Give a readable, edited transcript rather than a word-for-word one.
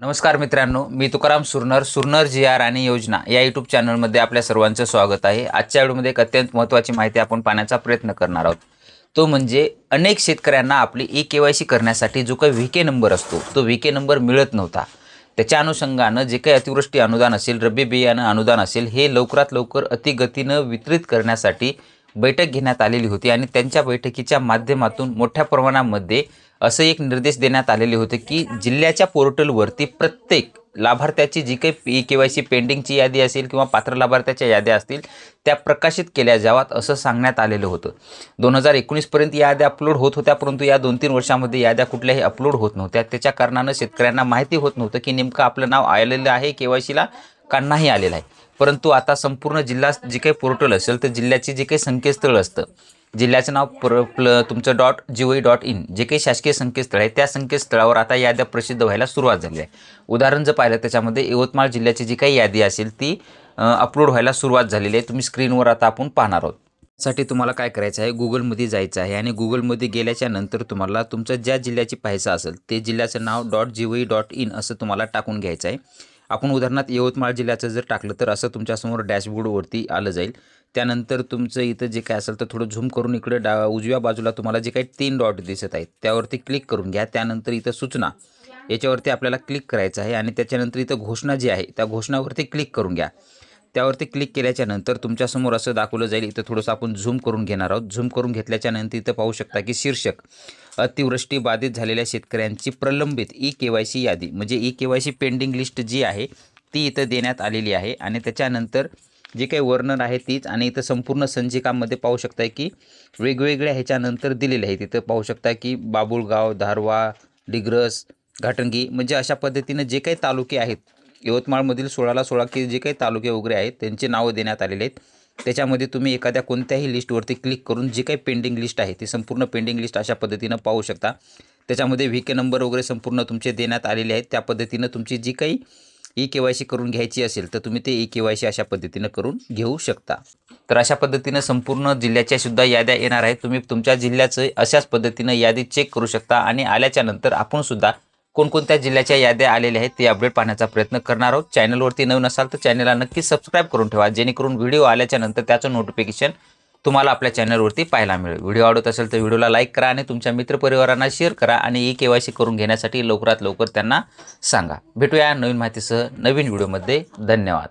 नमस्कार मित्रांनो, मी तुकाराम सुरनर जी आर आणि योजना या यूट्यूब चॅनलमध्ये आपल्या सर्वांचं स्वागत आहे। आजच्या व्हिडिओमध्ये एक अत्यंत महत्त्वाची माहिती आपण पाहण्याचा प्रयत्न करणार आहोत। तो म्हणजे अनेक शेतकऱ्यांना आपली ई-केवायसी करण्यासाठी जो काही व्हीके नंबर असतो तो व्हीके नंबर मिळत नव्हता। त्याच्या अनुषंगानं जे काही अतिवृष्टी अनुदान असेल, रब्बी बियाणं अनुदान असेल, हे लवकरात लवकर अतिगतीनं वितरित करण्यासाठी बैठक घेण्यात आलेली होती आणि त्यांच्या बैठकीच्या माध्यमातून मोठ्या प्रमाणामध्ये असं एक निर्देश देण्यात आलेले होते की जिल्ह्याच्या पोर्टलवरती प्रत्येक लाभार्थ्याची जी काही ई-केवायसी पेंडिंगची यादी असेल किंवा पात्र लाभार्थ्याच्या याद्या असतील त्या प्रकाशित केल्या जाव्यात असं सांगण्यात आलेलं होतं। 2019 पर्यंत याद्या अपलोड होत होत्या, परंतु या 2-3 वर्षांमध्ये याद्या कुठल्याही अपलोड होत नव्हत्या। त्याच्या कारणानं शेतकऱ्यांना माहिती होत नव्हतं की नेमकं आपलं नाव आलेलं आहे केवायसीला का नाही आलेलं आहे। परंतु आता संपूर्ण जिल्हा जे काही पोर्टल असेल तर जिल्ह्याचे जे काही संकेतस्थळ असतं, जिल्ह्याचं नाव तुमचं .gov.in जे काही शासकीय संकेतस्थळ आहे त्या संकेतस्थळावर आता याद्या प्रसिद्ध व्हायला सुरुवात झाली आहे। उदाहरण जर पाहिलं त्याच्यामध्ये यवतमाळ जिल्ह्याची जी काही यादी असेल ती अपलोड व्हायला सुरुवात झालेली आहे। तुम्ही स्क्रीनवर आता आपण पाहणार आहोत। साठी तुम्हाला काय करायचं आहे, गुगलमध्ये जायचं आहे आणि गुगलमध्ये गेल्याच्या नंतर तुम्हाला तुमचं ज्या जिल्ह्याची पाहायचं असेल ते जिल्ह्याचं नाव .gov.in असं तुम्हाला टाकून घ्यायचं आहे। आपण उदाहरणार्थ यवतमाळ जिल्ह्याचं जर टाकलं तर असं तुमच्यासमोर डॅशबोर्डवरती आलं जाईल। त्यानंतर तुमचं इथं जे काय असेल तर थोडं झूम करून इकडे उजव्या बाजूला तुम्हाला जे काही 3 डॉट दिसत आहेत त्यावरती क्लिक करून घ्या। त्यानंतर इथं सूचना याच्यावरती आपल्याला क्लिक करायचं आहे आणि त्याच्यानंतर इथं घोषणा जी आहे त्या घोषणावरती क्लिक करून घ्या। त्यावरती क्लिक केल्याच्या नंतर तुमच्यासमोर असं दाखवलं जाईल। इथं थोडंसं आपण झूम करून घेणार आहोत। झूम करून घेतल्याच्या नंतर इथं पाहू शकता की शीर्षक अतिवृष्टी बाधित झालेल्या शेतकऱ्यांची प्रलंबित ई-केवायसी यादी म्हणजे ई-केवायसी पेंडिंग लिस्ट जी आहे ती इथं देण्यात आलेली आहे आणि त्याच्यानंतर जे काही वर्णन आहे तीच आणि इथं संपूर्ण संचिकामध्ये पाहू शकता की वेगवेगळ्या ह्याच्यानंतर दिलेले आहे। तिथं पाहू शकता की बाबुळगाव, धारवा, डिग्रस, घाटंगी म्हणजे अशा पद्धतीने जे काही तालुके आहेत यवतमाळमधील 16ला 16 की जे काही तालुके वगैरे आहेत त्यांची नावं देण्यात आलेले आहेत। त्याच्यामध्ये तुम्ही एखाद्या कोणत्याही लिस्टवरती क्लिक करून जी काही पेंडिंग लिस्ट आहे ती संपूर्ण पेंडिंग लिस्ट अशा पद्धतीनं पाहू शकता। त्याच्यामध्ये व्हीके नंबर वगैरे संपूर्ण तुमचे देण्यात आलेले आहेत। त्या पद्धतीनं तुमची जी काही ई-केवायसी करून घ्यायची असेल तर तुम्ही ते ई-केवायसी अशा पद्धतीनं करून घेऊ शकता। तर अशा पद्धतीनं संपूर्ण जिल्ह्याच्या सुद्धा याद्या येणार आहेत। तुम्ही तुमच्या जिल्ह्याचं अशाच पद्धतीनं यादी चेक करू शकता आणि आल्याच्या नंतर आपण सुद्धा कोणकोणत्या जिल्ह्याच्या याद्या आलेल्या आहेत ते अपडेट पाहण्याचा प्रयत्न करणार आहोत। चॅनलवरती नवीन असाल तर चॅनलला नक्कीच सबस्क्राईब करून ठेवा, जेणेकरून व्हिडिओ आल्याच्या नंतर त्याचं नोटिफिकेशन तुम्हाला आपल्या चॅनलवरती पाहायला मिळेल। व्हिडिओ आवडत असेल तर व्हिडिओला लाईक करा आणि तुमच्या मित्रपरिवारांना शेअर करा आणि ई-केवायसी करून घेण्यासाठी लवकरात लवकर त्यांना सांगा। भेटूया नवीन माहितीसह नवीन व्हिडिओमध्ये। धन्यवाद।